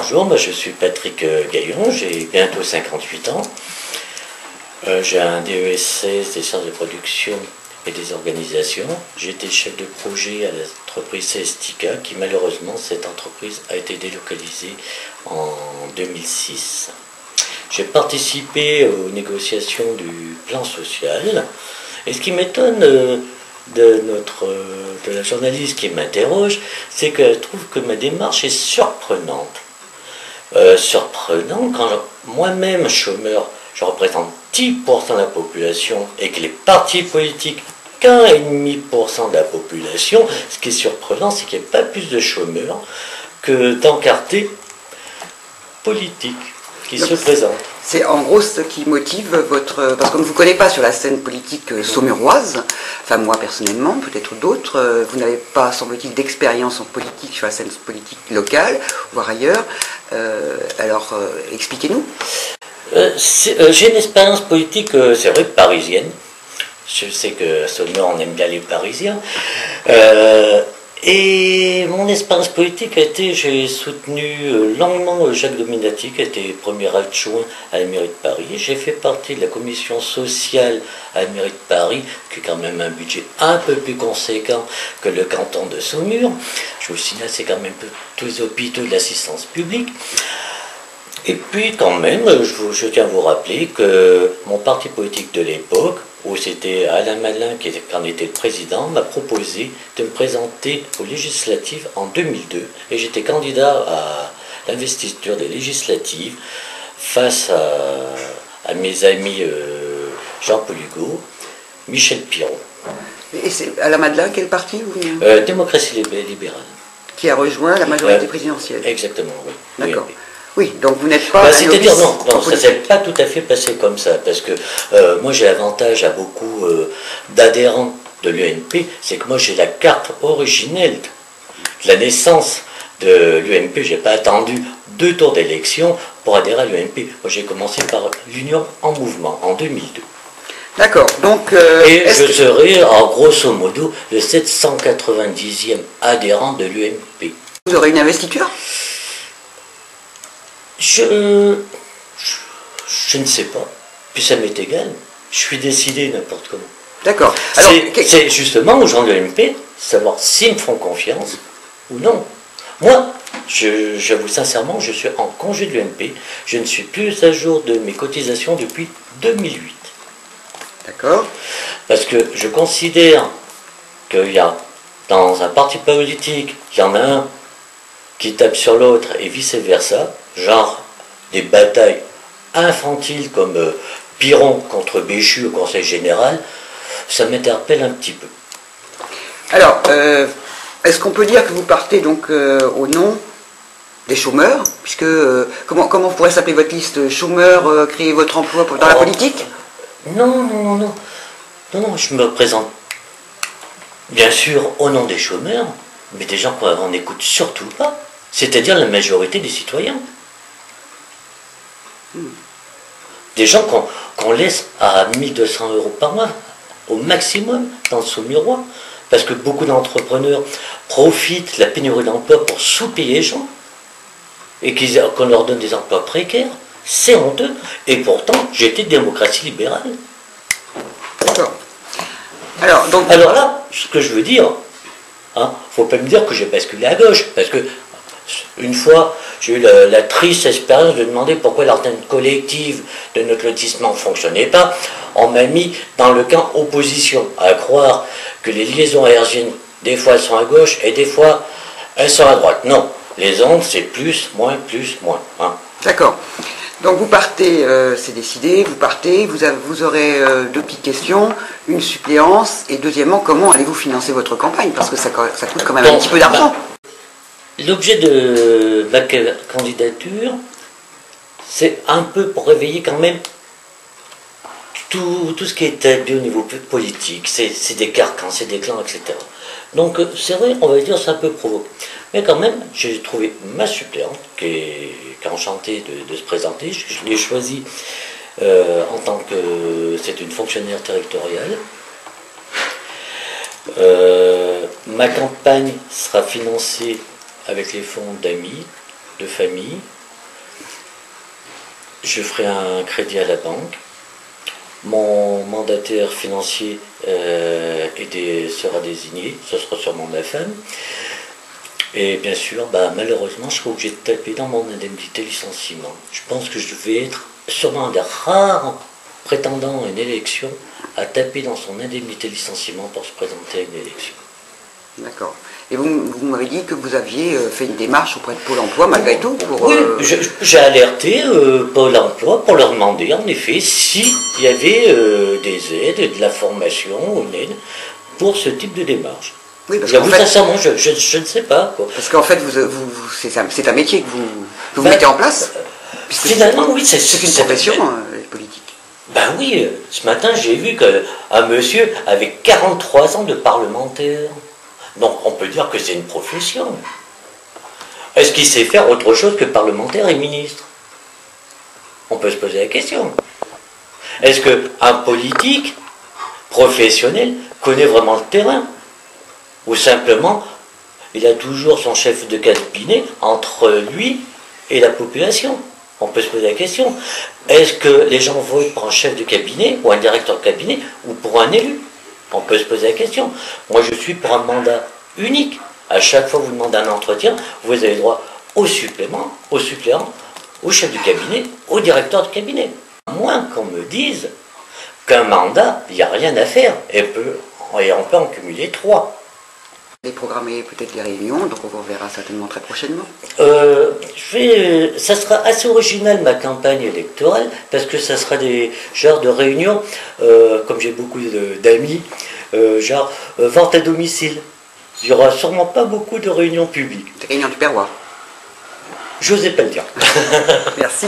Bonjour, moi je suis Patrick Gaillon, j'ai bientôt 58 ans. J'ai un DESC des sciences de production et des organisations. J'étais chef de projet à l'entreprise CSTICA qui malheureusement, cette entreprise a été délocalisée en 2006. J'ai participé aux négociations du plan social et ce qui m'étonne de la journaliste qui m'interroge, c'est qu'elle trouve que ma démarche est surprenante. Surprenant quand moi-même, chômeur, je représente 10% de la population et que les partis politiques, qu'1,5% de la population. Ce qui est surprenant, c'est qu'il n'y ait pas plus de chômeurs que d'encartés politiques qui se présentent. C'est en gros ce qui motive votre... Parce qu'on ne vous connaît pas sur la scène politique saumuroise, enfin moi personnellement, peut-être d'autres, vous n'avez pas, semble-t-il, d'expérience en politique sur la scène politique locale, voire ailleurs. Alors, expliquez-nous. J'ai une expérience politique, c'est vrai, parisienne. Je sais que à Saumur, on aime bien les Parisiens. Et mon expérience politique a été, j'ai soutenu longuement Jacques Dominati, qui était premier adjoint à la mairie de Paris. J'ai fait partie de la commission sociale à la mairie de Paris, qui est quand même un budget un peu plus conséquent que le canton de Saumur. Je vous signale, c'est quand même tous les hôpitaux de l'assistance publique. Et puis quand même, je tiens à vous rappeler que mon parti politique de l'époque, où c'était Alain Madelin qui en était le président, m'a proposé de me présenter aux législatives en 2002. Et j'étais candidat à l'investiture des législatives face à mes amis Jean-Paul Hugo, Michel Piron. Et c'est Alain Madelin, quel parti vous Démocratie libérale. Qui a rejoint la majorité présidentielle. Exactement, oui. D'accord. Oui, donc vous n'êtes pas... C'est-à-dire, non, ça ne s'est pas tout à fait passé comme ça, parce que moi j'ai l'avantage à beaucoup d'adhérents de l'UMP, c'est que moi j'ai la carte originelle de la naissance de l'UMP. Je n'ai pas attendu 2 tours d'élection pour adhérer à l'UMP. Moi j'ai commencé par l'Union en mouvement en 2002. D'accord, donc... et je serai, en grosso modo, le 790e adhérent de l'UMP. Vous aurez une investiture ? Je ne sais pas. Puis ça m'est égal. Je suis décidé n'importe comment. D'accord. C'est justement aux gens de l'UMP savoir s'ils me font confiance ou non. Moi, j'avoue sincèrement, je suis en congé de l'UMP. Je ne suis plus à jour de mes cotisations depuis 2008. D'accord. Parce que je considère qu'il y a, dans un parti politique, il y en a un qui tape sur l'autre et vice-versa, genre des batailles infantiles comme Piron contre Béchu au Conseil Général, ça m'interpelle un petit peu. Alors, est-ce qu'on peut dire que vous partez donc au nom des chômeurs, puisque comment pourrait s'appeler votre liste? Chômeurs, créer votre emploi dans la politique? Non, je me représente bien sûr au nom des chômeurs, mais des gens qu'on n'écoute surtout pas. C'est-à-dire la majorité des citoyens. Des gens qu'on laisse à 1200 € par mois, au maximum, dans le Saumurois. Parce que beaucoup d'entrepreneurs profitent de la pénurie d'emploi pour sous-payer les gens. Et qu'on leur donne des emplois précaires. C'est honteux. Et pourtant, j'étais démocratie libérale. D'accord. Alors là, ce que je veux dire, faut pas me dire que j'ai basculé à gauche. Parce que une fois, j'ai eu la triste expérience de demander pourquoi l'antenne collective de notre lotissement ne fonctionnait pas. On m'a mis dans le camp opposition, à croire que les liaisons aériennes, des fois elles sont à gauche et des fois elles sont à droite. Non, les ondes c'est plus, moins. D'accord. Donc vous partez, c'est décidé, vous partez, vous aurez 2 petites questions, une suppléance, et deuxièmement, comment allez-vous financer votre campagne? Parce que ça coûte quand même un petit peu d'argent. L'objet de ma candidature, c'est un peu pour réveiller quand même tout ce qui est établi au niveau politique. C'est des carcans, c'est des clans, etc. Donc c'est vrai, on va dire c'est un peu provoqué. Mais quand même, j'ai trouvé ma suppléante, qui est enchantée de se présenter. Je l'ai choisie en tant que... c'est une fonctionnaire territoriale. Ma campagne sera financée avec les fonds d'AMI, de famille. Je ferai un crédit à la banque. Mon mandataire financier sera désigné, ce sera sûrement ma femme. Et bien sûr, malheureusement, je serai obligé de taper dans mon indemnité licenciement. Je pense que je vais être sûrement un des rares prétendants à une élection à taper dans son indemnité licenciement pour se présenter à une élection. D'accord. Et vous m'avez dit que vous aviez fait une démarche auprès de Pôle emploi, malgré tout, pour... Oui, j'ai alerté Pôle emploi pour leur demander, en effet, s'il y avait des aides, de la formation ou une aide pour ce type de démarche. Oui, parce qu'en fait... Sincèrement, je ne sais pas, quoi. Parce qu'en fait, c'est un métier que vous mettez en place. Finalement, oui, c'est une profession, les politiques. Ben oui, ce matin, j'ai vu qu'un monsieur avec 43 ans de parlementaire. Donc, on peut dire que c'est une profession. Est-ce qu'il sait faire autre chose que parlementaire et ministre? On peut se poser la question. Est-ce qu'un politique professionnel connaît vraiment le terrain? Ou simplement, il a toujours son chef de cabinet entre lui et la population? On peut se poser la question. Est-ce que les gens votent pour un chef de cabinet ou un directeur de cabinet ou pour un élu? On peut se poser la question. Moi, je suis pour un mandat unique. À chaque fois que vous demandez un entretien, vous avez droit au suppléant, au chef de cabinet, au directeur de cabinet. À moins qu'on me dise qu'un mandat, il n'y a rien à faire et on peut en cumuler 3. Vous allez programmer peut-être les réunions, donc on vous reverra certainement très prochainement. Ça sera assez original ma campagne électorale, parce que ça sera des genres de réunions, comme j'ai beaucoup d'amis, vente à domicile. Il n'y aura sûrement pas beaucoup de réunions publiques. Des réunions du Perrois. J'osais pas le dire. Merci.